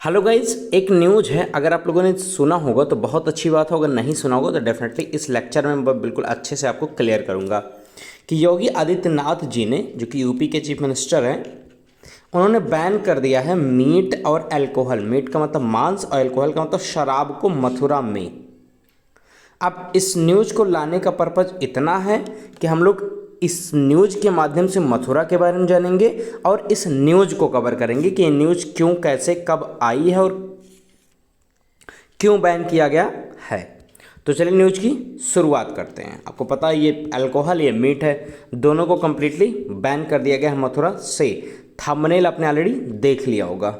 Hello guys, एक news है। अगर आप लोगों ने सुना होगा तो बहुत अच्छी बात हो, अगर नहीं सुना होगा तो डेफिनेटली इस लेक्चर में मैं बिल्कुल अच्छे से आपको क्लियर करूंगा कि योगी आदित्यनाथ जी ने, जो कि यूपी के चीफ मिनिस्टर हैं, उन्होंने बैन कर दिया है मीट और अल्कोहल। मीट का मतलब मांस और अल्कोहल का मतलब शराब को मथुरा में। अब इस न्यूज़ को लाने का पर्पज़ इतना है कि हम लोग इस न्यूज़ के माध्यम से मथुरा के बारे में जानेंगे और इस न्यूज़ को कवर करेंगे कि ये न्यूज़ क्यों, कैसे, कब आई है और क्यों बैन किया गया है। तो चलिए न्यूज़ की शुरुआत करते हैं। आपको पता है ये अल्कोहल, ये मीट है, दोनों को कम्प्लीटली बैन कर दिया गया है मथुरा से। थंबनेल आपने ऑलरेडी देख लिया होगा।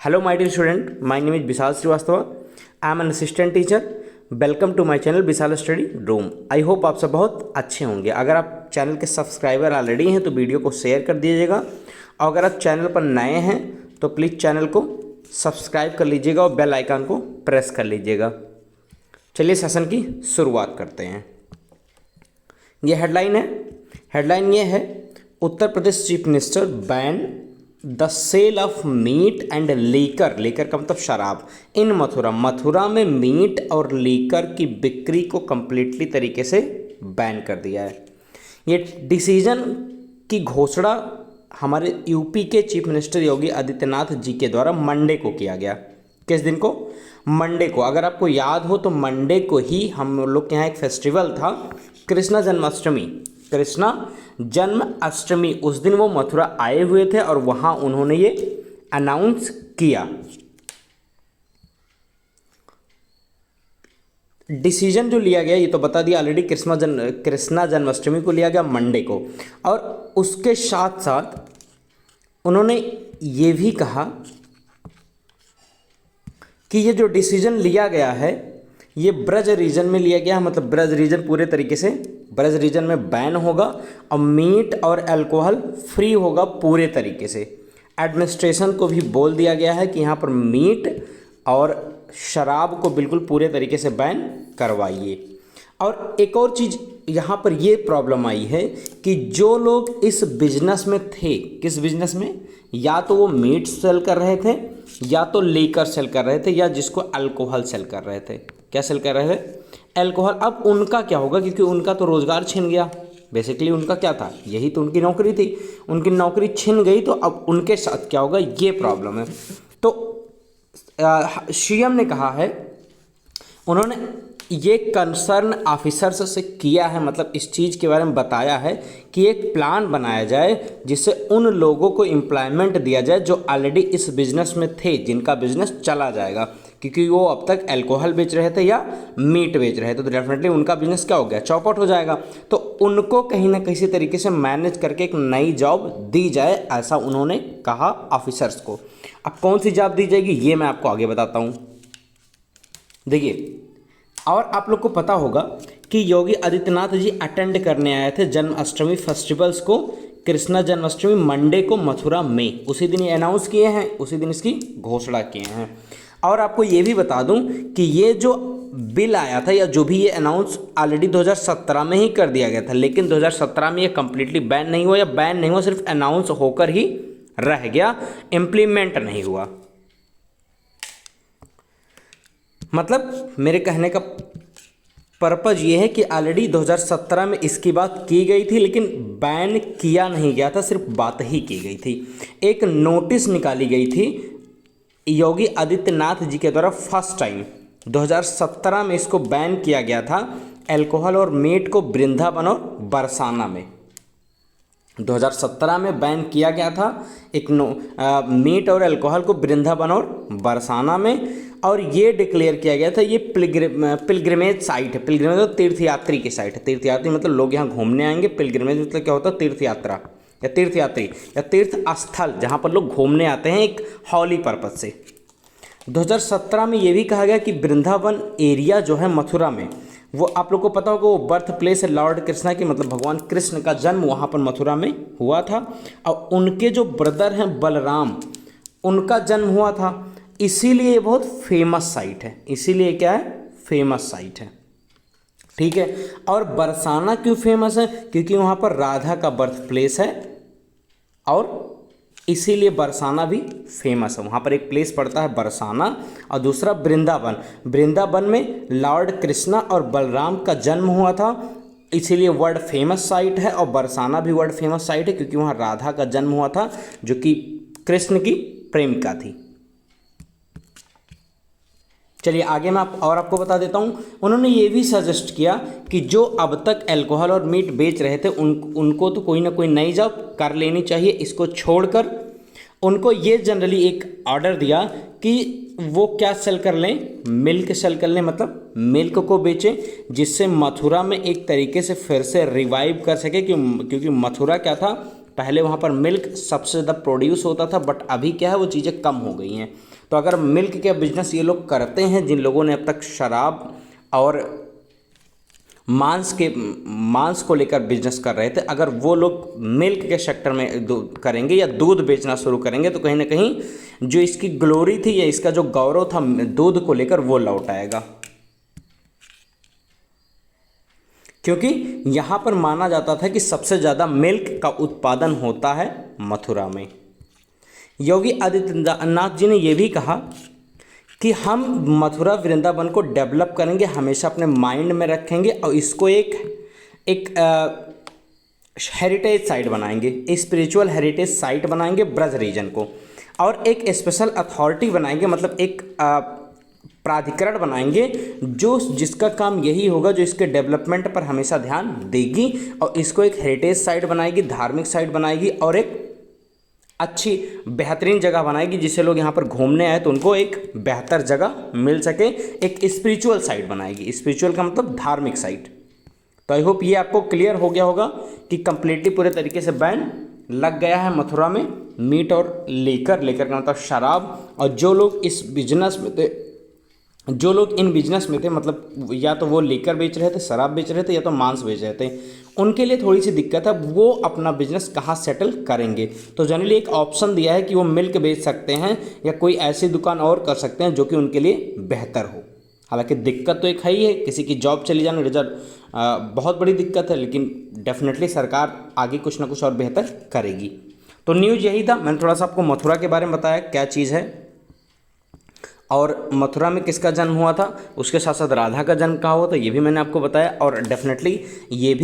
Hello my dear student, my name is Vishal Shrivastava. I am an assistant teacher. Welcome to my channel Vishal study room. I hope आप सब बहुत अच्छे होंगे। अगर आप चैनल के सब्सक्राइबर ऑलरेडी हैं तो वीडियो को शेयर कर दीजिएगा, और अगर आप चैनल पर नए हैं तो प्लीज़ चैनल को सब्सक्राइब कर लीजिएगा और बेल आइकन को प्रेस कर लीजिएगा। चलिए सेशन की शुरुआत करते हैं। ये हेडलाइन है। हेडलाइन ये है, Uttar Pradesh chief minister ban the sale of meat and liquor. Liquor का मतलब शराब इन मथुरा। मथुरा में मीट और लीकर की बिक्री को कंप्लीटली तरीके से बैन कर दिया है। ये डिसीजन की घोषणा हमारे यूपी के चीफ मिनिस्टर योगी आदित्यनाथ जी के द्वारा मंडे को किया गया। किस दिन को? मंडे को। अगर आपको याद हो तो मंडे को ही हम लोग के यहाँ एक फेस्टिवल था, कृष्ण जन्माष्टमी। कृष्णा जन्माष्टमी, उस दिन वो मथुरा आए हुए थे और वहाँ उन्होंने ये अनाउंस किया। डिसीजन जो लिया गया ये तो बता दिया ऑलरेडी, कृष्णा जन्माष्टमी को लिया गया मंडे को। और उसके साथ साथ उन्होंने ये भी कहा कि ये जो डिसीजन लिया गया है ये ब्रज रीजन में लिया गया है। मतलब ब्रज रीजन पूरे तरीके से ब्रज रीजन में बैन होगा और मीट और अल्कोहल फ्री होगा पूरे तरीके से। एडमिनिस्ट्रेशन को भी बोल दिया गया है कि यहाँ पर मीट और शराब को बिल्कुल पूरे तरीके से बैन करवाइए। और एक और चीज़ यहाँ पर ये प्रॉब्लम आई है कि जो लोग इस बिजनेस में थे, किस बिजनेस में, या तो वो मीट सेल कर रहे थे या तो लीकर सेल कर रहे थे या जिसको अल्कोहल सेल कर रहे थे। क्या सेल कर रहे थे? अल्कोहल। अब उनका क्या होगा, क्योंकि उनका तो रोज़गार छिन गया। बेसिकली उनका क्या था, यही तो उनकी नौकरी थी। उनकी नौकरी छिन गई तो अब उनके साथ क्या होगा, ये प्रॉब्लम है। तो सीएम ने कहा है, उन्होंने ये कंसर्न ऑफिसर्स से किया है, मतलब इस चीज़ के बारे में बताया है कि एक प्लान बनाया जाए जिससे उन लोगों को एम्प्लॉयमेंट दिया जाए जो ऑलरेडी इस बिज़नेस में थे, जिनका बिज़नेस चला जाएगा, क्योंकि वो अब तक अल्कोहल बेच रहे थे या मीट बेच रहे थे, तो डेफिनेटली उनका बिज़नेस क्या हो गया, चौपट हो जाएगा। तो उनको कहीं ना किसी तरीके से मैनेज करके एक नई जॉब दी जाए, ऐसा उन्होंने कहा ऑफिसर्स को। अब कौन सी जॉब दी जाएगी ये मैं आपको आगे बताता हूँ। देखिए, और आप लोग को पता होगा कि योगी आदित्यनाथ जी अटेंड करने आए थे जन्माष्टमी फेस्टिवल्स को, कृष्णा जन्माष्टमी मंडे को मथुरा में। उसी दिन ये अनाउंस किए हैं, उसी दिन इसकी घोषणा किए हैं। और आपको ये भी बता दूं कि ये जो बिल आया था या जो भी ये अनाउंस ऑलरेडी 2017 में ही कर दिया गया था, लेकिन 2017 में ये कम्प्लीटली बैन नहीं हुआ, या बैन नहीं हुआ, सिर्फ अनाउंस होकर ही रह गया, इम्प्लीमेंट नहीं हुआ। मतलब मेरे कहने का पर्पज़ ये है कि ऑलरेडी 2017 में इसकी बात की गई थी, लेकिन बैन किया नहीं गया था, सिर्फ बात ही की गई थी। एक नोटिस निकाली गई थी योगी आदित्यनाथ जी के द्वारा, फर्स्ट टाइम 2017 में इसको बैन किया गया था, अल्कोहल और मीट को वृंदावन और बरसाना में। 2017 में बैन किया गया था एक मीट और अल्कोहल को वृंदावन और बरसाना में, और ये डिक्लेयर किया गया था ये पिलग्रिमेज साइट है। पिलग्रिमेज मतलब तीर्थयात्री की साइट है। तीर्थयात्री मतलब लोग यहाँ घूमने आएंगे। पिलग्रिमेज मतलब क्या होता है, तीर्थ यात्रा या तीर्थयात्री या तीर्थ स्थल, जहाँ पर लोग घूमने आते हैं एक हॉली पर्पज से। 2017 में ये भी कहा गया कि वृंदावन एरिया जो है मथुरा में, वो आप लोग को पता होगा वो बर्थ प्लेस है लॉर्ड कृष्णा की, मतलब भगवान कृष्ण का जन्म वहाँ पर मथुरा में हुआ था। और उनके जो ब्रदर हैं बलराम, उनका जन्म हुआ था, इसीलिए ये बहुत फेमस साइट है। इसीलिए क्या है, फेमस साइट है। ठीक है। और बरसाना क्यों फेमस है, क्योंकि वहाँ पर राधा का बर्थ प्लेस है और इसीलिए बरसाना भी फेमस है। वहाँ पर एक प्लेस पड़ता है बरसाना और दूसरा वृंदावन। वृंदावन में लॉर्ड कृष्णा और बलराम का जन्म हुआ था, इसीलिए वर्ल्ड फेमस साइट है। और बरसाना भी वर्ल्ड फेमस साइट है क्योंकि वहाँ राधा का जन्म हुआ था जो कि कृष्ण की प्रेमिका थी। चलिए आगे मैं आपको बता देता हूँ। उन्होंने ये भी सजेस्ट किया कि जो अब तक अल्कोहल और मीट बेच रहे थे उनको तो कोई ना कोई नई जॉब कर लेनी चाहिए। इसको छोड़कर उनको ये जनरली एक ऑर्डर दिया कि वो क्या सेल कर लें, मिल्क सेल कर लें, मतलब मिल्क को बेचें, जिससे मथुरा में एक तरीके से फिर से रिवाइव कर सके। क्योंकि मथुरा क्या था, पहले वहाँ पर मिल्क सबसे ज़्यादा प्रोड्यूस होता था, बट अभी क्या है वो चीज़ें कम हो गई हैं। तो अगर मिल्क के बिजनेस ये लोग करते हैं, जिन लोगों ने अब तक शराब और मांस को लेकर बिजनेस कर रहे थे, अगर वो लोग मिल्क के सेक्टर में करेंगे या दूध बेचना शुरू करेंगे तो कहीं ना कहीं जो इसकी ग्लोरी थी या इसका जो गौरव था दूध को लेकर वो लौट आएगा। क्योंकि यहाँ पर माना जाता था कि सबसे ज़्यादा मिल्क का उत्पादन होता है मथुरा में। योगी आदित्यनाथ जी ने यह भी कहा कि हम मथुरा वृंदावन को डेवलप करेंगे, हमेशा अपने माइंड में रखेंगे और इसको एक हेरिटेज साइट बनाएंगे, स्पिरिचुअल हेरिटेज साइट बनाएंगे ब्रज रीजन को, और एक स्पेशल अथॉरिटी बनाएंगे, मतलब एक प्राधिकरण बनाएंगे जिसका काम यही होगा, जो इसके डेवलपमेंट पर हमेशा ध्यान देगी और इसको एक हेरिटेज साइट बनाएगी, धार्मिक साइट बनाएगी और एक अच्छी बेहतरीन जगह बनाएगी जिससे लोग यहाँ पर घूमने आए तो उनको एक बेहतर जगह मिल सके। एक स्पिरिचुअल साइट बनाएगी, स्पिरिचुअल का मतलब धार्मिक साइट। तो आई होप ये आपको क्लियर हो गया होगा कि कंप्लीटली पूरे तरीके से बैन लग गया है मथुरा में मीट और लेकर का मतलब शराब। और जो लोग इन बिजनेस में थे, मतलब या तो वो लेकर बेच रहे थे, शराब बेच रहे थे, या तो मांस बेच रहे थे, उनके लिए थोड़ी सी दिक्कत है, वो अपना बिजनेस कहाँ सेटल करेंगे। तो जनरली एक ऑप्शन दिया है कि वो मिल्क बेच सकते हैं या कोई ऐसी दुकान और कर सकते हैं जो कि उनके लिए बेहतर हो। हालांकि दिक्कत तो एक है ही है, किसी की जॉब चली जाना रिजल्ट बहुत बड़ी दिक्कत है, लेकिन डेफिनेटली सरकार आगे कुछ ना कुछ और बेहतर करेगी। तो न्यूज़ यही था, मैंने थोड़ा सा आपको मथुरा के बारे में बताया क्या चीज़ है और मथुरा में किसका जन्म हुआ था, उसके साथ साथ राधा का जन्म कहाँ हुआ था ये भी मैंने आपको बताया। और डेफिनेटली ये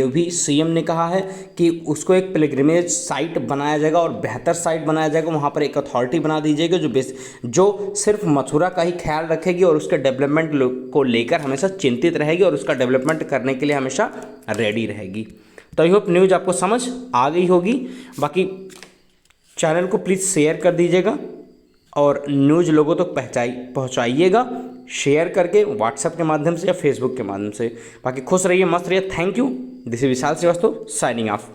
भी सीएम ने कहा है कि उसको एक पिलग्रिमेज साइट बनाया जाएगा और बेहतर साइट बनाया जाएगा। वहाँ पर एक अथॉरिटी बना दी जाएगी जो सिर्फ मथुरा का ही ख्याल रखेगी और उसके डेवलपमेंट को लेकर हमेशा चिंतित रहेगी और उसका डेवलपमेंट करने के लिए हमेशा रेडी रहेगी। तो आई होप न्यूज़ आपको समझ आ गई होगी। बाकी चैनल को प्लीज़ शेयर कर दीजिएगा और न्यूज़ लोगों तक पहुँचाइएगा शेयर करके, व्हाट्सएप के माध्यम से या फेसबुक के माध्यम से। बाकी खुश रहिए, मस्त रहिए। Thank you. This is Vishal Shrivastava signing of.